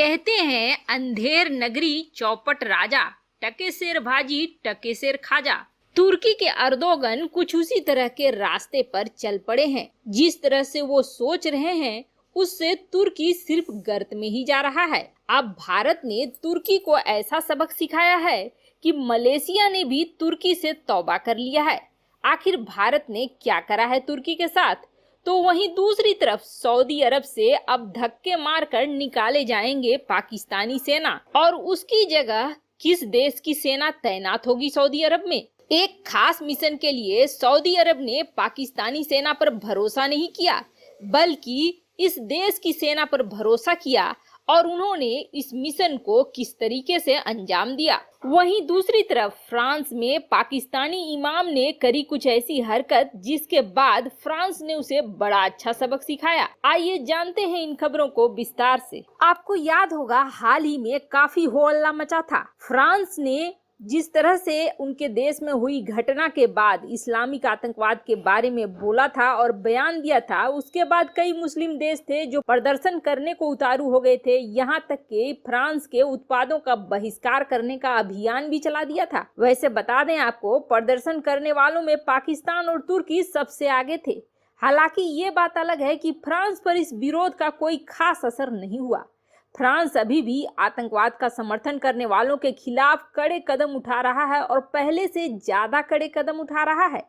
कहते हैं अंधेर नगरी चौपट राजा, टके शेर भाजी टके शेर खाजा। तुर्की के अर्दोगन कुछ उसी तरह के रास्ते पर चल पड़े हैं। जिस तरह से वो सोच रहे हैं उससे तुर्की सिर्फ गर्त में ही जा रहा है। अब भारत ने तुर्की को ऐसा सबक सिखाया है कि मलेशिया ने भी तुर्की से तौबा कर लिया है। आखिर भारत ने क्या करा है तुर्की के साथ? तो वहीं दूसरी तरफ सऊदी अरब से अब धक्के मारकर निकाले जाएंगे पाकिस्तानी सेना और उसकी जगह किस देश की सेना तैनात होगी सऊदी अरब में। एक खास मिशन के लिए सऊदी अरब ने पाकिस्तानी सेना पर भरोसा नहीं किया बल्कि इस देश की सेना पर भरोसा किया और उन्होंने इस मिशन को किस तरीके से अंजाम दिया। वहीं दूसरी तरफ फ्रांस में पाकिस्तानी इमाम ने करी कुछ ऐसी हरकत जिसके बाद फ्रांस ने उसे बड़ा अच्छा सबक सिखाया। आइए जानते हैं इन खबरों को विस्तार से। आपको याद होगा हाल ही में काफी हो हल्ला मचा था। फ्रांस ने जिस तरह से उनके देश में हुई घटना के बाद इस्लामिक आतंकवाद के बारे में बोला था और बयान दिया था, उसके बाद कई मुस्लिम देश थे जो प्रदर्शन करने को उतारू हो गए थे। यहाँ तक कि फ्रांस के उत्पादों का बहिष्कार करने का अभियान भी चला दिया था। वैसे बता दें आपको, प्रदर्शन करने वालों में पाकिस्तान और तुर्की सबसे आगे थे। हालांकि ये बात अलग है कि फ्रांस पर इस विरोध का कोई खास असर नहीं हुआ। फ्रांस अभी भी आतंकवाद का समर्थन करने वालों के खिलाफ कड़े कदम उठा रहा है और पहले से ज्यादा कड़े कदम उठा रहा है।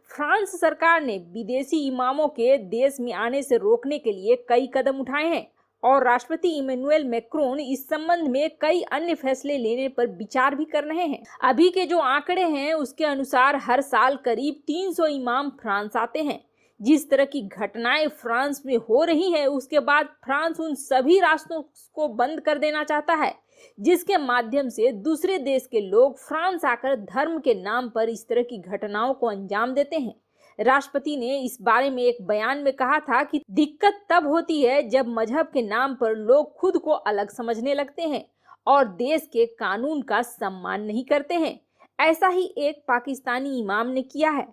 फ्रांस सरकार ने विदेशी इमामों के देश में आने से रोकने के लिए कई कदम उठाए हैं और राष्ट्रपति इमैनुअल मैक्रोन इस संबंध में कई अन्य फैसले लेने पर विचार भी कर रहे हैं। अभी के जो आंकड़े हैं उसके अनुसार हर साल करीब 300 इमाम फ्रांस आते हैं। जिस तरह की घटनाएं फ्रांस में हो रही है उसके बाद फ्रांस उन सभी रास्तों को बंद कर देना चाहता है जिसके माध्यम से दूसरे देश के लोग फ्रांस आकर धर्म के नाम पर इस तरह की घटनाओं को अंजाम देते हैं। राष्ट्रपति ने इस बारे में एक बयान में कहा था कि दिक्कत तब होती है जब मजहब के नाम पर लोग खुद को अलग समझने लगते हैं और देश के कानून का सम्मान नहीं करते हैं। ऐसा ही एक पाकिस्तानी इमाम ने किया है।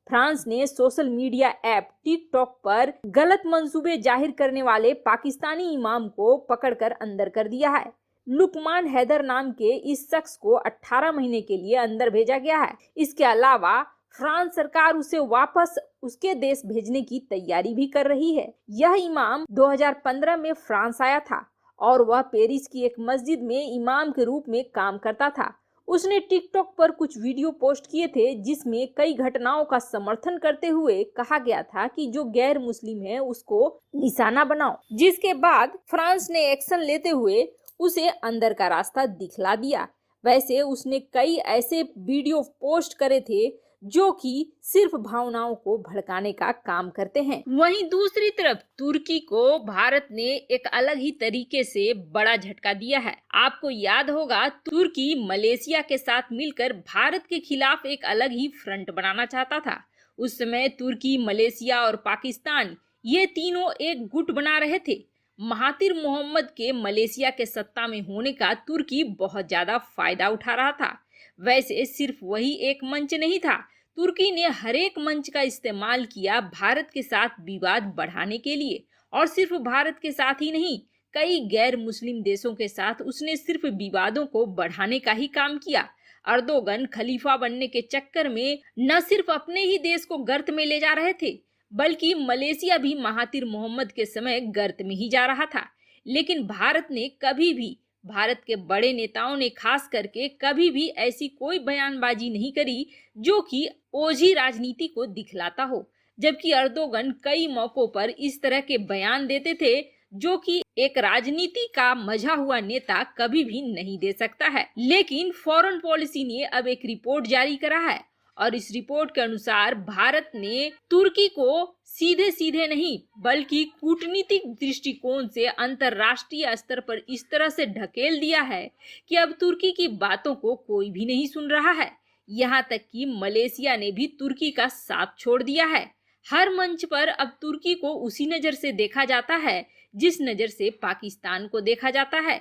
फ्रांस ने सोशल मीडिया ऐप टिकटॉक पर गलत मंसूबे जाहिर करने वाले पाकिस्तानी इमाम को पकड़कर अंदर कर दिया है। लुकमान हैदर नाम के इस शख्स को 18 महीने के लिए अंदर भेजा गया है। इसके अलावा फ्रांस सरकार उसे वापस उसके देश भेजने की तैयारी भी कर रही है। यह इमाम 2015 में फ्रांस आया था और वह पेरिस की एक मस्जिद में इमाम के रूप में काम करता था। उसने टिकटॉक पर कुछ वीडियो पोस्ट किए थे जिसमें कई घटनाओं का समर्थन करते हुए कहा गया था कि जो गैर मुस्लिम है उसको निशाना बनाओ, जिसके बाद फ्रांस ने एक्शन लेते हुए उसे अंदर का रास्ता दिखला दिया। वैसे उसने कई ऐसे वीडियो पोस्ट करे थे जो कि सिर्फ भावनाओं को भड़काने का काम करते हैं। वहीं दूसरी तरफ तुर्की को भारत ने एक अलग ही तरीके से बड़ा झटका दिया है। आपको याद होगा तुर्की मलेशिया के साथ मिलकर भारत के खिलाफ एक अलग ही फ्रंट बनाना चाहता था। उस समय तुर्की, मलेशिया और पाकिस्तान ये तीनों एक गुट बना रहे थे। महातिर मोहम्मद के मलेशिया के सत्ता में होने का तुर्की बहुत ज्यादा फायदा उठा रहा था। वैसे सिर्फ वही एक मंच नहीं था, तुर्की ने हर एक मंच का इस्तेमाल किया भारत के साथ विवाद बढ़ाने के लिए। और सिर्फ भारत के साथ ही नहीं, कई गैर मुस्लिम देशों के साथ उसने सिर्फ विवादों को बढ़ाने का ही काम किया। अर्दोगन खलीफा बनने के चक्कर में न सिर्फ अपने ही देश को गर्त में ले जा रहे थे बल्कि मलेशिया भी महातिर मोहम्मद के समय गर्त में ही जा रहा था। लेकिन भारत ने कभी भी, भारत के बड़े नेताओं ने खास करके कभी भी ऐसी कोई बयानबाजी नहीं करी जो कि ओझी राजनीति को दिखलाता हो। जबकि अर्दोगन कई मौकों पर इस तरह के बयान देते थे जो कि एक राजनीति का मजा हुआ नेता कभी भी नहीं दे सकता है। लेकिन फॉरेन पॉलिसी ने अब एक रिपोर्ट जारी करा है और इस रिपोर्ट के अनुसार भारत ने तुर्की को सीधे सीधे नहीं बल्कि कूटनीतिक दृष्टिकोण से अंतरराष्ट्रीय स्तर पर इस तरह से ढकेल दिया है कि अब तुर्की की बातों को कोई भी नहीं सुन रहा है। यहाँ तक कि मलेशिया ने भी तुर्की का साथ छोड़ दिया है। हर मंच पर अब तुर्की को उसी नजर से देखा जाता है जिस नजर से पाकिस्तान को देखा जाता है।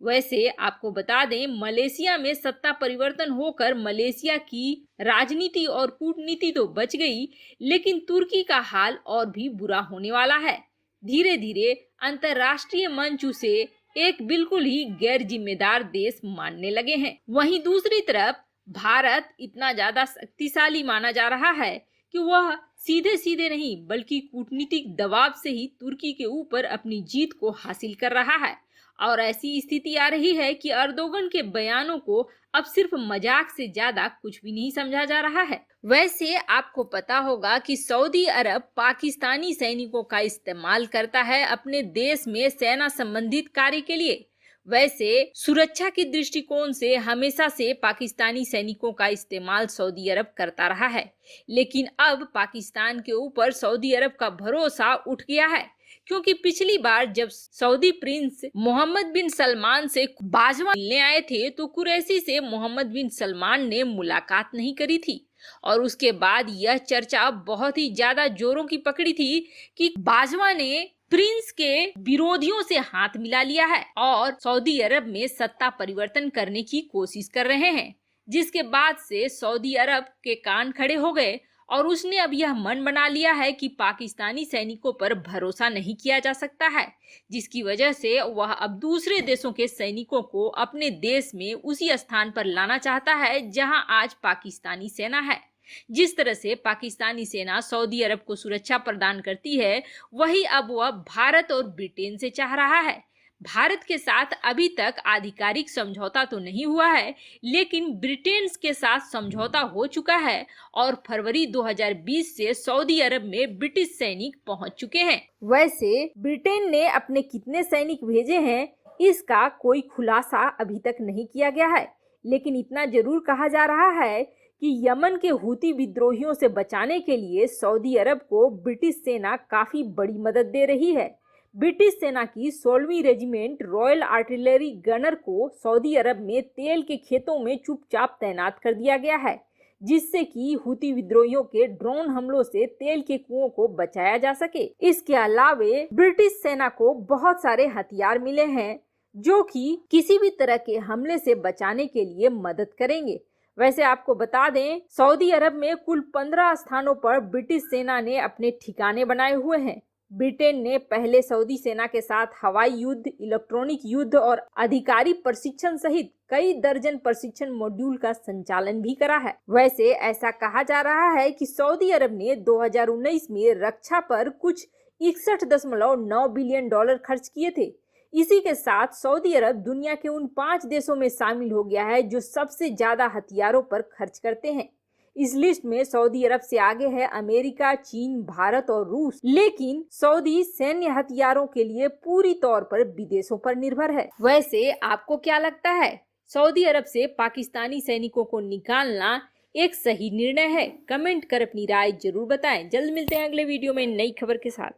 वैसे आपको बता दें, मलेशिया में सत्ता परिवर्तन होकर मलेशिया की राजनीति और कूटनीति तो बच गई, लेकिन तुर्की का हाल और भी बुरा होने वाला है। धीरे धीरे अंतर्राष्ट्रीय मंच उसे एक बिल्कुल ही गैर जिम्मेदार देश मानने लगे हैं। वहीं दूसरी तरफ भारत इतना ज्यादा शक्तिशाली माना जा रहा है कि वह सीधे सीधे नहीं बल्कि कूटनीतिक दबाव से ही तुर्की के ऊपर अपनी जीत को हासिल कर रहा है। और ऐसी स्थिति आ रही है कि अर्दोगन के बयानों को अब सिर्फ मजाक से ज्यादा कुछ भी नहीं समझा जा रहा है। वैसे आपको पता होगा कि सऊदी अरब पाकिस्तानी सैनिकों का इस्तेमाल करता है अपने देश में सेना संबंधित कार्य के लिए। वैसे सुरक्षा के दृष्टिकोण से हमेशा से पाकिस्तानी सैनिकों का इस्तेमाल सऊदी अरब करता रहा है, लेकिन अब पाकिस्तान के ऊपर सऊदी अरब का भरोसा उठ गया है, क्योंकि पिछली बार जब सऊदी प्रिंस मोहम्मद बिन सलमान से बाजवा मिलने आए थे तो कुरैशी से मोहम्मद बिन सलमान ने मुलाकात नहीं करी थी। और उसके बाद यह चर्चा बहुत ही ज्यादा जोरों की पकड़ी थी कि बाजवा ने प्रिंस के विरोधियों से हाथ मिला लिया है और सऊदी अरब में सत्ता परिवर्तन करने की कोशिश कर रहे हैं, जिसके बाद से सऊदी अरब के कान खड़े हो गए और उसने अब यह मन बना लिया है कि पाकिस्तानी सैनिकों पर भरोसा नहीं किया जा सकता है, जिसकी वजह से वह अब दूसरे देशों के सैनिकों को अपने देश में उसी स्थान पर लाना चाहता है जहां आज पाकिस्तानी सेना है। जिस तरह से पाकिस्तानी सेना सऊदी अरब को सुरक्षा प्रदान करती है, वही अब वह भारत और ब्रिटेन से चाह रहा है। भारत के साथ अभी तक आधिकारिक समझौता तो नहीं हुआ है, लेकिन ब्रिटेन के साथ समझौता हो चुका है और फरवरी 2020 से सऊदी अरब में ब्रिटिश सैनिक पहुंच चुके हैं। वैसे ब्रिटेन ने अपने कितने सैनिक भेजे हैं, इसका कोई खुलासा अभी तक नहीं किया गया है, लेकिन इतना जरूर कहा जा रहा है कि यमन के हूती विद्रोहियों से बचाने के लिए सऊदी अरब को ब्रिटिश सेना काफी बड़ी मदद दे रही है। ब्रिटिश सेना की 16वीं रेजिमेंट रॉयल आर्टिलरी गनर को सऊदी अरब में तेल के खेतों में चुपचाप तैनात कर दिया गया है, जिससे कि हूती विद्रोहियों के ड्रोन हमलों से तेल के कुओं को बचाया जा सके। इसके अलावे ब्रिटिश सेना को बहुत सारे हथियार मिले हैं जो कि किसी भी तरह के हमले से बचाने के लिए मदद करेंगे। वैसे आपको बता दें, सऊदी अरब में कुल 15 स्थानों पर ब्रिटिश सेना ने अपने ठिकाने बनाए हुए हैं। ब्रिटेन ने पहले सऊदी सेना के साथ हवाई युद्ध, इलेक्ट्रॉनिक युद्ध और अधिकारी प्रशिक्षण सहित कई दर्जन प्रशिक्षण मॉड्यूल का संचालन भी करा है। वैसे ऐसा कहा जा रहा है कि सऊदी अरब ने 2019 में रक्षा पर कुछ 61.9 बिलियन डॉलर खर्च किए थे। इसी के साथ सऊदी अरब दुनिया के उन 5 देशों में शामिल हो गया है जो सबसे ज्यादा हथियारों पर खर्च करते हैं। इस लिस्ट में सऊदी अरब से आगे है अमेरिका, चीन, भारत और रूस। लेकिन सऊदी सैन्य हथियारों के लिए पूरी तौर पर विदेशों पर निर्भर है। वैसे आपको क्या लगता है, सऊदी अरब से पाकिस्तानी सैनिकों को निकालना एक सही निर्णय है? कमेंट कर अपनी राय जरूर बताएं। जल्द मिलते हैं अगले वीडियो में नई खबर के साथ।